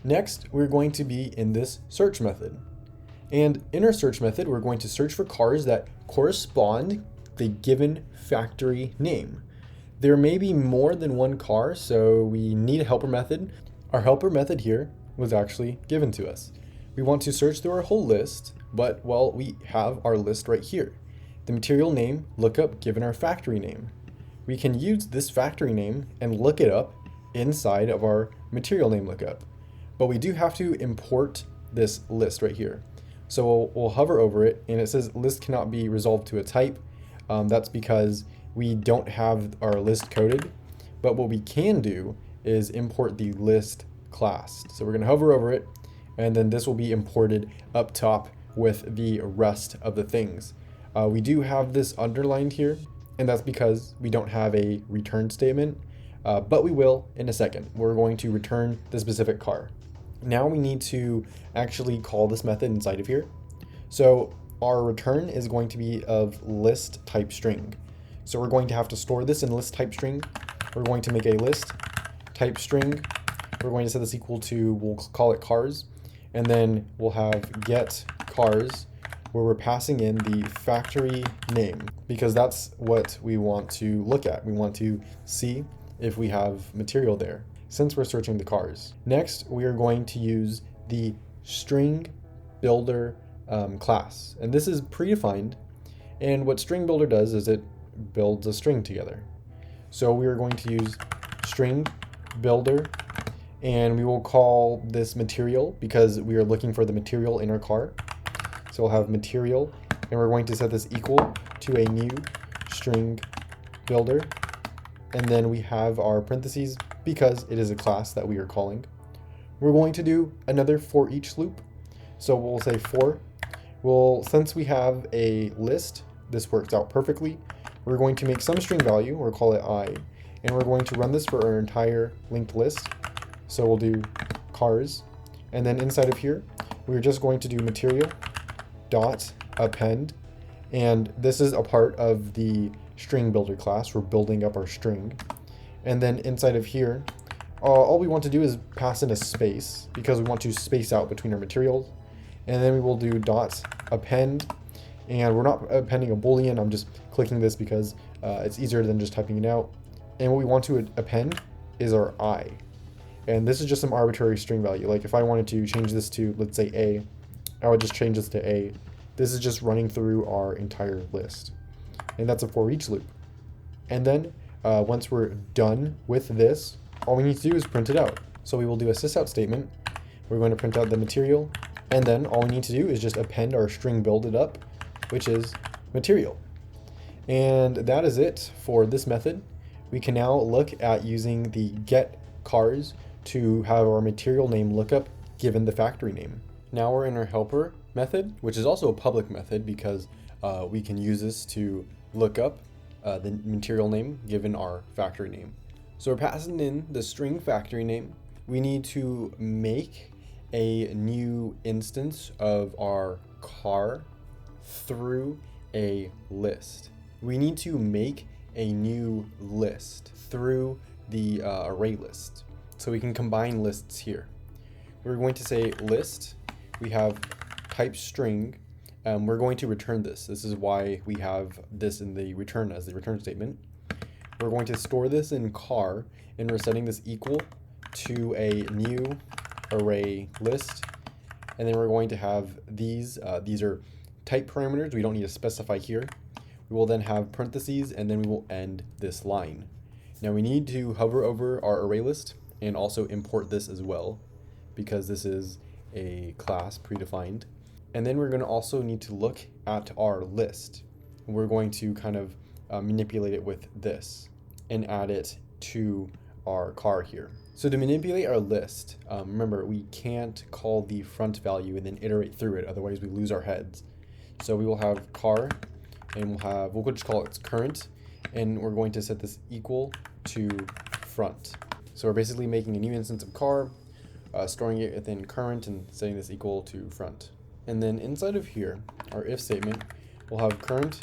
Next, we're going to be in this search method. And in our search method, we're going to search for cars that correspond the given factory name. There may be more than one car, so we need a helper method. Our helper method here was actually given to us. We want to search through our whole list, but well, we have our list right here. The material name lookup given our factory name. We can use this factory name and look it up inside of our material name lookup. But we do have to import this list right here. So we'll hover over it, and it says list cannot be resolved to a type. That's because we don't have our list coded. But what we can do is import the list class. So we're going to hover over it, and then this will be imported up top with the rest of the things. We do have this underlined here, and that's because we don't have a return statement, but we will in a second. We're going to return the specific car. Now we need to actually call this method inside of here. So our return is going to be of list type string. So we're going to have to store this in list type string. We're going to make a list type string. We're going to set this equal to, we'll call it cars. And then we'll have getCars, where we're passing in the factory name, because that's what we want to look at. We want to see if we have material there, since we're searching the cars. Next, we are going to use the string builder class. And this is predefined. And what string builder does is it builds a string together. So we are going to use string builder, and we will call this material because we are looking for the material in our car. So we'll have material, and we're going to set this equal to a new string builder. And then we have our parentheses because it is a class that we are calling. We're going to do another for each loop. So we'll say for. Well, since we have a list, this works out perfectly. We're going to make some string value, we'll call it I, and we're going to run this for our entire linked list. So we'll do cars, and then inside of here, we're just going to do material dot append, and this is a part of the string builder class. We're building up our string, and then inside of here, all we want to do is pass in a space because we want to space out between our materials, and then we will do dot append, and we're not appending a boolean. I'm just clicking this because it's easier than just typing it out. And what we want to append is our I, and this is just some arbitrary string value. Like if I wanted to change this to, let's say A, I would just change this to A. This is just running through our entire list. And that's a for each loop. And then once we're done with this, all we need to do is print it out. So we will do a sysout statement. We're going to print out the material. And then all we need to do is just append our string builded up, which is material. And that is it for this method. We can now look at using the getCars to have our material name lookup given the factory name. Now we're in our helper method, which is also a public method because we can use this to look up the material name given our factory name. So we're passing in the string factory name. We need to make a new instance of our car through a list. We need to make a new list through the array list. So we can combine lists here. We're going to say list. We have type string. We're going to return this. This is why we have this in the return as the return statement. We're going to store this in car, and we're setting this equal to a new array list. And then we're going to have these. These are type parameters. We don't need to specify here. We will then have parentheses, and then we will end this line. Now we need to hover over our array list and also import this as well, because this is a class predefined. And then we're going to also need to look at our list. We're going to kind of manipulate it with this and add it to our car here. So to manipulate our list, remember we can't call the front value and then iterate through it, otherwise we lose our heads. So we will have car, and we'll just call it current, and we're going to set this equal to front. So we're basically making a new instance of car, storing it within current and setting this equal to front. And then inside of here, our if statement, we'll have current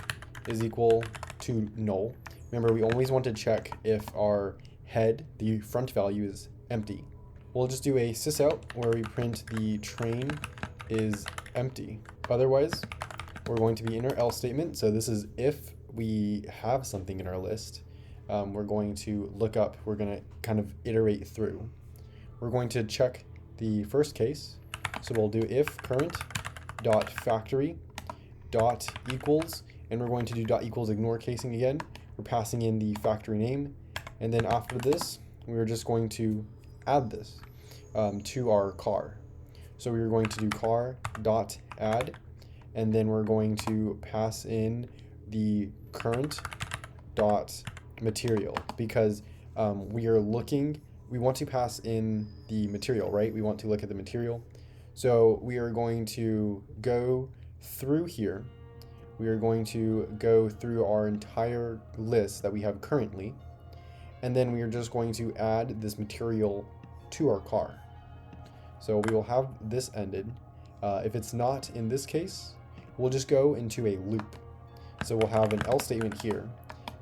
is equal to null. Remember, we always want to check if our head, the front value, is empty. we'll just do a sysout where we print the train is empty. Otherwise, we're going to be in our else statement. So this is if we have something in our list, we're going to look up, we're going to kind of iterate through. We're going to check the first case. So we'll do if current dot factory dot equals, and we're going to do dot equals ignore casing again. We're passing in the factory name, and then after this, we're just going to add this to our car. So we're going to do car dot add, and then we're going to pass in the current dot material, because we want to pass in the material, right? We want to look at the material. So we are going to go through here. We are going to go through our entire list that we have currently, and then we are just going to add this material to our car. So we will have this ended. If it's not in this case, we'll just go into a loop. So we'll have an else statement here,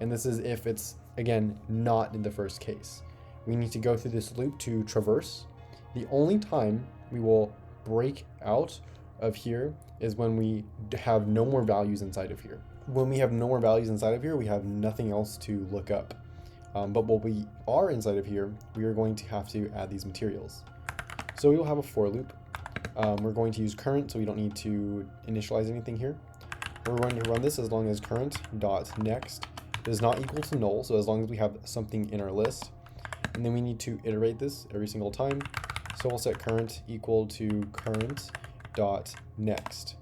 and this is if it's, again, not in the first case. We need to go through this loop to traverse. The only time we will break out of here is when we have no more values inside of here. When we have no more values inside of here, we have nothing else to look up. But what we are inside of here, we are going to have to add these materials. So we will have a for loop. We're going to use current, so we don't need to initialize anything here. We're going to run this as long as current dot next does not equal to null, so as long as we have something in our list. And then we need to iterate this every single time. So we'll set current equal to current dot next.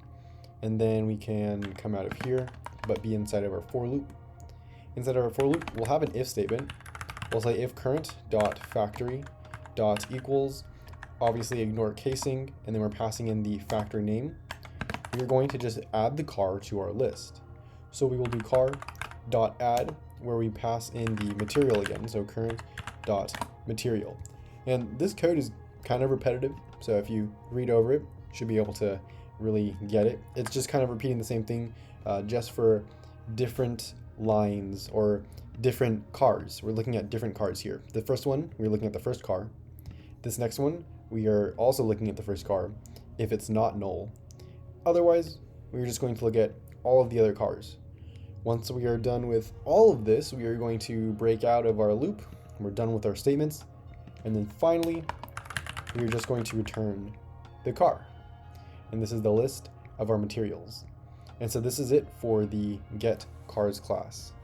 And then we can come out of here, but be inside of our for loop. Inside of our for loop, we'll have an if statement. We'll say if current dot factory dot equals, obviously ignore casing, and then we're passing in the factory name. We're going to just add the car to our list. So we will do car dot add, where we pass in the material again, so current dot material. And this code is kind of repetitive, so if you read over it, you should be able to really get it. It's just kind of repeating the same thing, just for different lines or different cars. We're looking at different cars here. The first one, we're looking at the first car. This next one, we are also looking at the first car if it's not null. Otherwise, we're just going to look at all of the other cars. Once we are done with all of this, we are going to break out of our loop. We're done with our statements. And then finally, we're just going to return the car. And this is the list of our materials. And so this is it for the getCars class.